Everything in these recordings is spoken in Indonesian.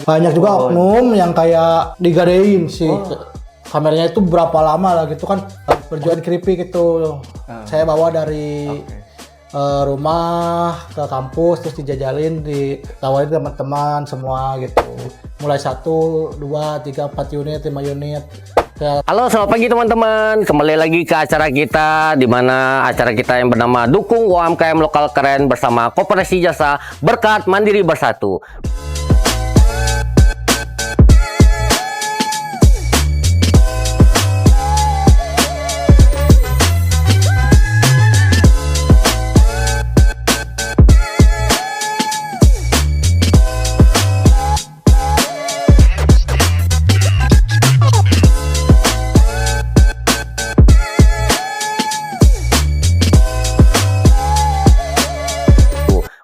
Banyak juga oknum yang kayak digadein sih. Kameranya itu berapa lama lah gitu kan, berjualan keripik itu. Saya bawa dari rumah ke kampus, terus dijajalin, ditawarin teman-teman semua gitu. Mulai 1, 2, 3, 4 unit, 5 unit. Halo, selamat pagi teman-teman. Kembali lagi ke acara kita, di mana acara kita yang bernama Dukung UMKM Lokal Keren bersama Koperasi Jasa Berkat Mandiri Bersatu.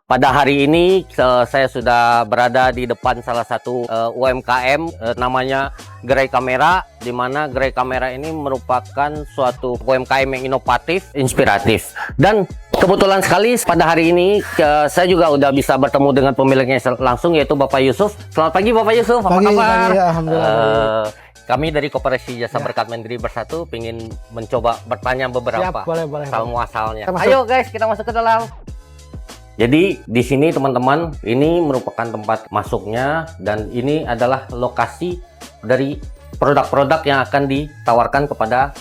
Pada hari ini saya sudah berada di depan salah satu UMKM namanya Gerai Kamera, di mana Gerai Kamera ini merupakan suatu UMKM yang inovatif, inspiratif. Dan kebetulan sekali pada hari ini saya juga udah bisa bertemu dengan pemiliknya langsung, yaitu Bapak Yusuf. Selamat pagi Bapak Yusuf, apa kabar? Pagi, alhamdulillah. Kami dari Koperasi Jasa Berkat Mandiri Bersatu ingin mencoba bertanya beberapa asal muasalnya. Ayo guys, kita masuk ke dalam. Jadi di sini teman-teman, ini merupakan tempat masuknya dan ini adalah lokasi dari produk-produk yang akan ditawarkan kepada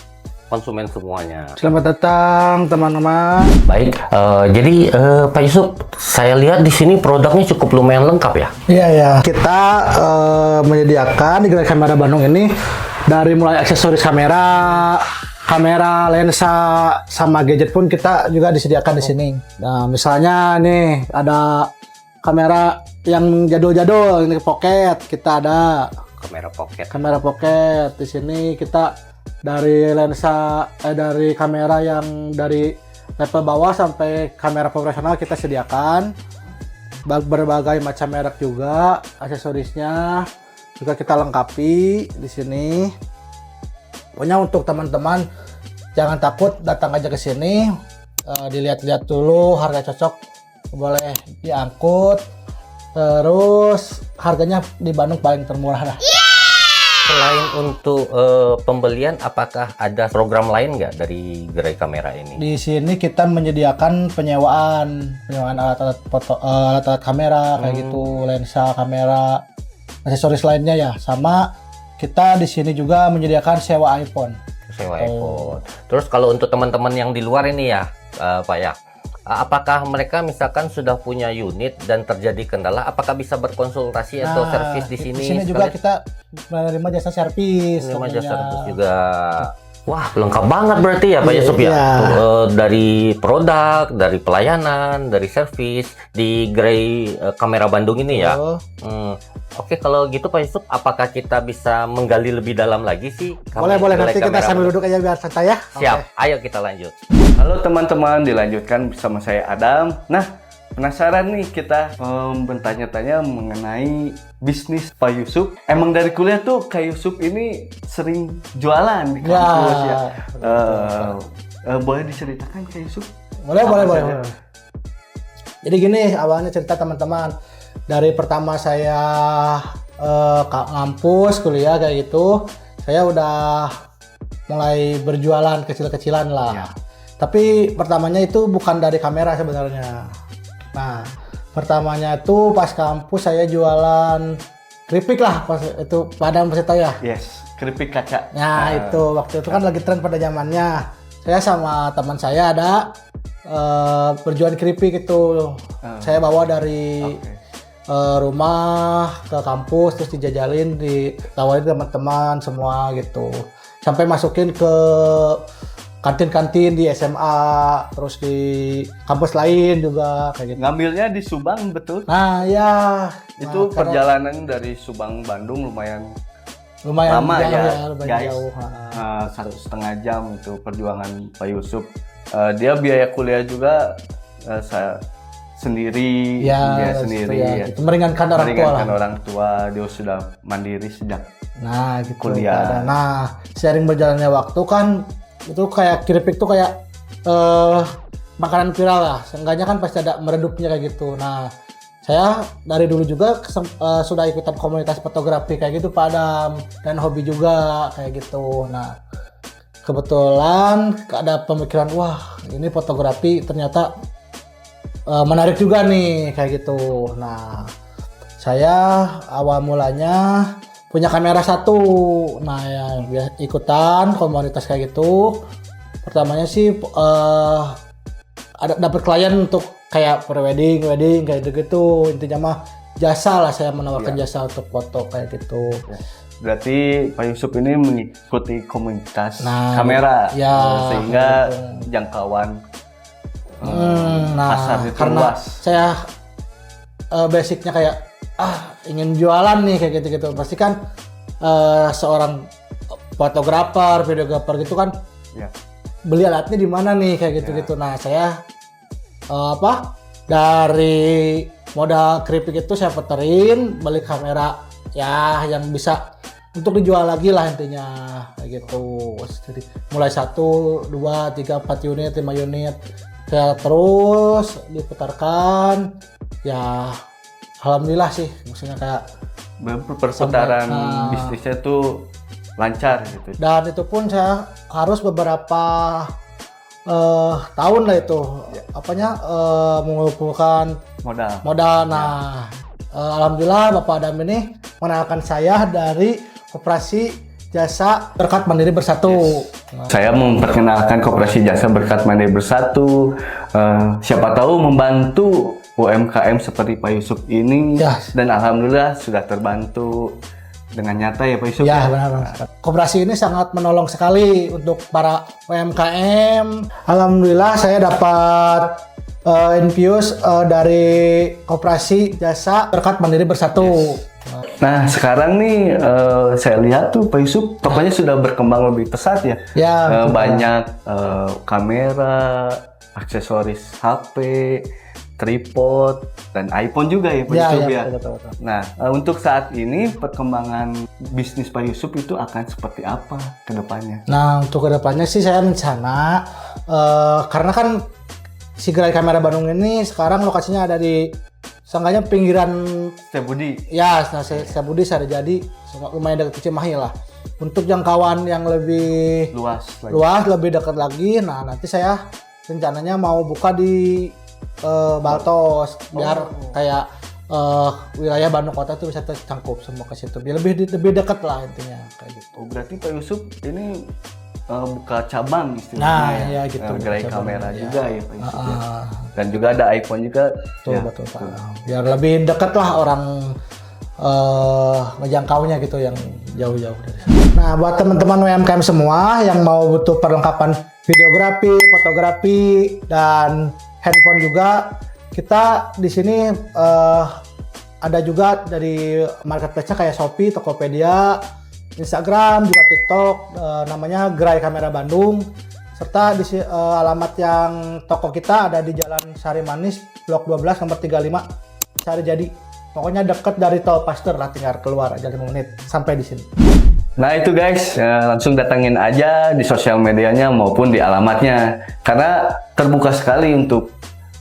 konsumen semuanya. Selamat datang teman-teman. Baik, jadi Pak Yusuf, saya lihat di sini produknya cukup lumayan lengkap ya. Iya ya. Kita menyediakan di Gerai Kamera Bandung ini dari mulai aksesoris kamera, lensa, sama gadget pun kita juga disediakan di sini. Nah, misalnya nih ada kamera yang jadul-jadul, ini pocket, kita ada kamera pocket. Di sini kita dari lensa dari kamera yang dari level bawah sampai kamera profesional kita sediakan. Berbagai macam merek juga, aksesorisnya juga kita lengkapi di sini. Pokoknya untuk teman-teman jangan takut, datang aja ke sini, dilihat-lihat dulu, harga cocok boleh diangkut. Terus harganya di Bandung paling termurah lah. Selain untuk pembelian, apakah ada program lain nggak dari Gerai Kamera ini? Di sini kita menyediakan penyewaan alat-alat foto, alat-alat kamera kayak gitu, lensa kamera, aksesoris lainnya ya. Sama kita di sini juga menyediakan sewa iPhone. iPhone. Terus kalau untuk teman-teman yang di luar ini ya, Pak ya, apakah mereka misalkan sudah punya unit dan terjadi kendala, apakah bisa berkonsultasi atau servis di sini? Di sini juga kita menerima jasa servis. Menerima jasa servis juga. Wah, lengkap banget berarti ya Pak Yusuf ya. Dari produk, dari pelayanan, dari servis di Gerai Kamera Bandung ini ya. Oke, kalau gitu Pak Yusuf, apakah kita bisa menggali lebih dalam lagi sih? Boleh, nanti kita sambil duduk aja biar santai ya. Siap, ayo kita lanjut. Halo teman-teman, dilanjutkan bersama saya Adam. Nah, penasaran nih kita bertanya-tanya mengenai bisnis Pak Yusuf. Emang dari kuliah tuh Kak Yusuf ini sering jualan di kampus ya. Boleh diceritakan Kak Yusuf? Boleh. Jadi gini, awalnya cerita teman-teman. Dari pertama saya ngampus kuliah kayak gitu, saya udah mulai berjualan kecil-kecilan lah. Ya. Tapi pertamanya itu bukan dari kamera sebenarnya. Nah, pertamanya itu pas kampus saya jualan keripik lah, pas itu Padang pasti tahu ya. Yes, keripik kaca. Nah, itu waktu itu kan lagi tren pada zamannya. Saya sama teman saya ada berjualan keripik itu. Saya bawa dari rumah ke kampus, terus dijajalin, ditawarin teman-teman semua gitu. Sampai masukin ke kantin-kantin di SMA, terus di kampus lain juga kayak gitu. Ngambilnya di Subang, betul? Nah ya, itu perjalanan dari Subang Bandung lumayan lama jauh ya, lumayan guys. Jauh. 1,5 jam itu perjuangan Pak Yusuf. Dia biaya kuliah juga saya sendiri, dia sendiri. Ya. Itu meringankan orang tua. Dia sudah mandiri sejak gitu, kuliah. Nah, seiring berjalannya waktu kan itu kayak keripik tuh kayak makanan viral lah. Seenggaknya kan pasti ada meredupnya kayak gitu. Nah, saya dari dulu juga sudah ikutan komunitas fotografi kayak gitu Pak Adam, dan hobi juga kayak gitu. Nah kebetulan ada pemikiran, wah ini fotografi ternyata menarik juga nih kayak gitu. Nah saya awal mulanya punya kamera satu, nah ya ikutan komunitas kayak gitu. Pertamanya sih ada dapat klien untuk kayak prewedding, wedding kayak gitu. Intinya mah jasa lah, saya menawarkan jasa untuk foto kayak gitu. Berarti Pak Yusuf ini mengikuti komunitas Nah, kamera, ya, sehingga gitu. jangkauan Nah, pasar itu karena luas. saya basicnya kayak ingin jualan nih kayak gitu-gitu. Pasti kan seorang fotografer, videografer gitu kan Ya. beli alatnya di mana nih kayak gitu-gitu. Nah saya dari modal keripik itu saya puterin, beli kamera ya yang bisa untuk dijual lagi lah intinya kayak gitu. Jadi mulai 1, 2, 3, 4 unit, 5 unit saya terus diputarkan ya, alhamdulillah sih, maksudnya kayak Perputaran Sampai, bisnisnya tuh lancar gitu. dan itu pun saya harus beberapa tahun lah itu mengumpulkan modal. Nah alhamdulillah Bapak Adam ini mengenalkan saya dari Koperasi Jasa Berkat Mandiri Bersatu. Saya memperkenalkan Koperasi Jasa Berkat Mandiri Bersatu, siapa tahu membantu UMKM seperti Pak Yusuf ini, dan alhamdulillah sudah terbantu dengan nyata ya Pak Yusuf. Ya benar. Koperasi ini sangat menolong sekali untuk para UMKM. Alhamdulillah saya dapat infus dari Koperasi Jasa Berkat Mandiri Bersatu. Nah sekarang nih saya lihat tuh Pak Yusuf tokonya sudah berkembang lebih pesat ya. Ya, banyak kamera, aksesoris HP, tripod, dan iPhone juga ya Pak Yusuf ya. Betul. Nah untuk saat ini perkembangan bisnis Pak Yusuf itu akan seperti apa ke depannya? Nah untuk kedepannya sih saya rencana karena kan si Gerai Kamera Bandung ini sekarang lokasinya ada di seenggaknya pinggiran Setiabudi. ya, nah Setiabudi Sarijadi, lumayan dekat Cimahi lah. Untuk jangkauan yang lebih luas lebih dekat lagi, nah nanti saya rencananya mau buka di Baltos biar kayak wilayah Bandung kota itu bisa tercangkup semua ke situ, biar lebih dekat lah intinya kayak gitu. Berarti Pak Yusuf ini buka cabang istilahnya. Nah ya gitu. Gerai kamera juga ya Pak Yusuf ya. Dan juga ada iPhone juga. Betul Pak. Biar lebih dekat lah orang ngejangkaunya gitu yang jauh-jauh dari sana. Nah buat teman-teman UMKM semua yang mau butuh perlengkapan videografi, fotografi, dan handphone juga, kita di sini ada juga dari marketplace-nya kayak Shopee, Tokopedia, Instagram, juga TikTok, namanya Gerai Kamera Bandung. Serta di alamat yang toko kita ada di Jalan Sari Manis, Blok 12, nomor 35, Sarijadi. Pokoknya deket dari tol Pasteur lah, tinggal keluar aja 5 menit sampai di sini. Nah itu guys, langsung datangin aja di sosial medianya maupun di alamatnya. Karena terbuka sekali untuk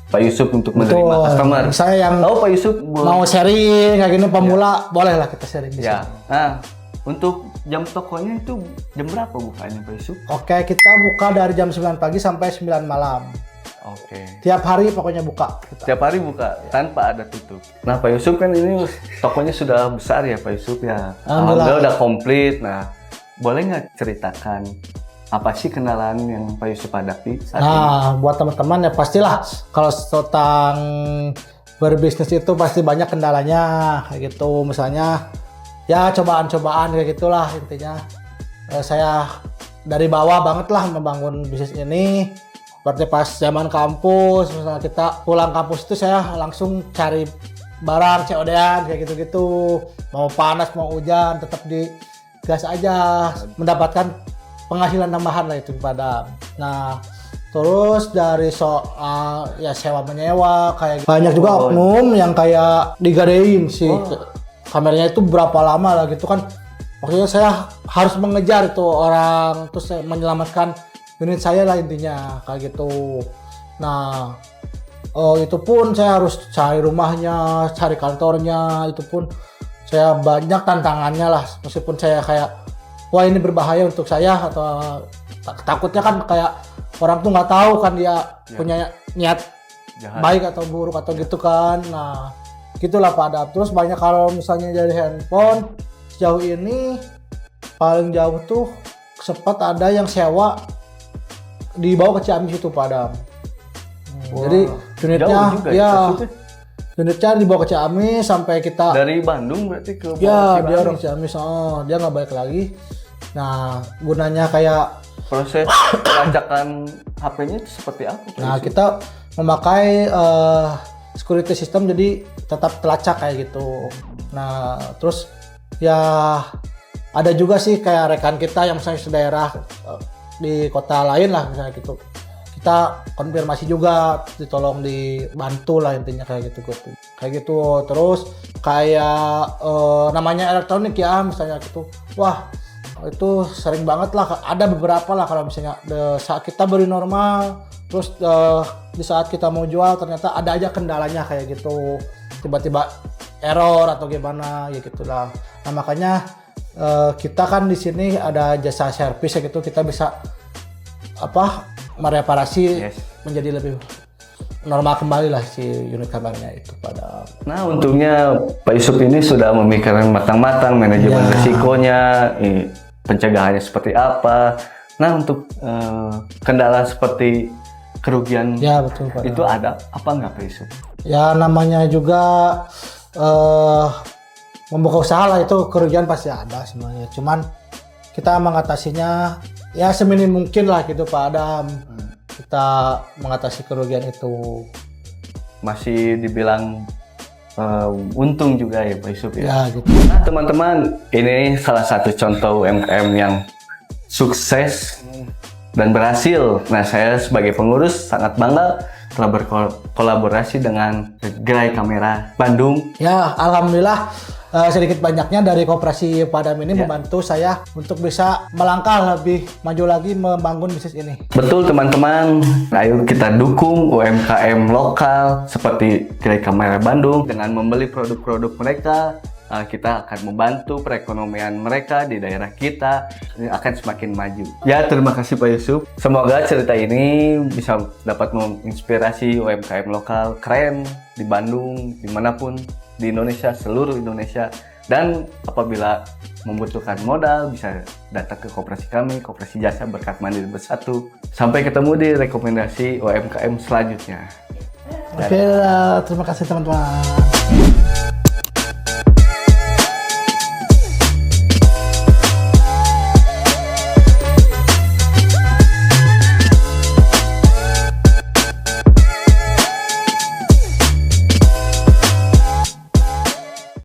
Pak Yusuf untuk menerima customer. Saya yang Pak Yusuf mau sharing kayak gini pemula, boleh lah kita sharing di sini. Nah, untuk jam tokonya itu jam berapa bukanya Pak Yusuf? Oke, kita buka dari jam 9 pagi sampai 9 malam. Oke. Tiap hari pokoknya buka. Tiap hari buka, tanpa ada tutup. Nah Pak Yusuf kan ini tokonya sudah besar ya Pak Yusuf ya. Alhamdulillah udah komplit. Nah, boleh nggak ceritakan apa sih kendala yang Pak Yusuf hadapi saat ini? Buat teman-teman ya pastilah kalau tentang berbisnis itu pasti banyak kendalanya kayak gitu. Misalnya ya cobaan-cobaan kayak gitulah intinya. Saya dari bawah banget lah membangun bisnis ini. Berarti pas zaman kampus, misalnya kita pulang kampus itu saya langsung cari barang COD-an kayak gitu-gitu. Mau panas mau hujan tetap digas aja, mendapatkan penghasilan tambahan lah itu pada. Nah terus dari soal ya sewa menyewa kayak banyak juga oknum yang kayak digadein sih. Kameranya itu berapa lama lah gitu kan. Maksudnya saya harus mengejar itu orang, terus saya menyelamatkan unit saya lah intinya kayak gitu. Nah itu pun saya harus cari rumahnya, cari kantornya, itu pun saya banyak tantangannya lah. Meskipun saya kayak, wah ini berbahaya untuk saya atau takutnya kan kayak orang tuh nggak tahu kan dia punya niat Jahat. baik atau buruk atau gitu kan. Nah gitulah Pak Adam. Terus banyak kalau misalnya dari handphone sejauh ini paling jauh tuh sempat ada yang sewa dibawa ke Ciamis itu Pak Adam. Jadi unitnya Jauh juga ya maksudnya. unitnya dibawa ke Ciamis sampai kita Dari Bandung berarti ke ya Ciamis. dia orang Ciamis, dia nggak balik lagi. Nah gunanya kayak Proses pelacakan HP-nya itu seperti apa? Pak nah Yusuf? kita memakai security system jadi tetap telacak kayak gitu. Nah terus ya ada juga sih kayak rekan kita yang misalnya sedaerah di kota lain lah misalnya gitu. Kita konfirmasi juga, ditolong dibantu lah intinya kayak gitu. Kayak gitu. Terus kayak namanya elektronik ya misalnya gitu. Wah itu sering banget lah, ada beberapa lah kalau misalnya saat kita beri normal, terus di saat kita mau jual ternyata ada aja kendalanya kayak gitu. Tiba-tiba error atau gimana ya gitulah. Nah makanya kita kan di sini ada jasa servis ya gitu, kita bisa mereparasi menjadi lebih normal kembali lah si unit kameranya itu pada. Nah untungnya Pak Yusuf ini sudah memikirkan matang-matang manajemen resikonya, pencegahannya seperti apa. Nah untuk kendala seperti kerugian Ya betul Pak. itu ada apa nggak Pak Yusuf? Ya namanya juga membuka usaha lah, itu kerugian pasti ada semuanya. Cuman kita mengatasinya ya seminim mungkin lah gitu Pak Adam. Kita mengatasi kerugian itu. Masih dibilang untung juga ya Pak Yusuf ya. Ya gitu. Nah teman-teman, ini salah satu contoh UMKM yang sukses dan berhasil. Nah saya sebagai pengurus sangat bangga telah berkolaborasi dengan Gerai Kamera Bandung. Ya alhamdulillah sedikit banyaknya dari Koperasi Padam ini membantu saya untuk bisa melangkah lebih maju lagi membangun bisnis ini. Betul teman-teman, ayo kita dukung UMKM lokal seperti Gerai Kamera Bandung dengan membeli produk-produk mereka. Kita akan membantu perekonomian mereka di daerah kita akan semakin maju. Ya terima kasih Pak Yusuf. Semoga cerita ini bisa dapat menginspirasi UMKM lokal keren di Bandung, dimanapun di Indonesia, seluruh Indonesia. Dan apabila membutuhkan modal bisa datang ke koperasi kami, Koperasi Jasa Berkat Mandiri Bersatu. Sampai ketemu di rekomendasi UMKM selanjutnya. Oke, terima kasih teman-teman.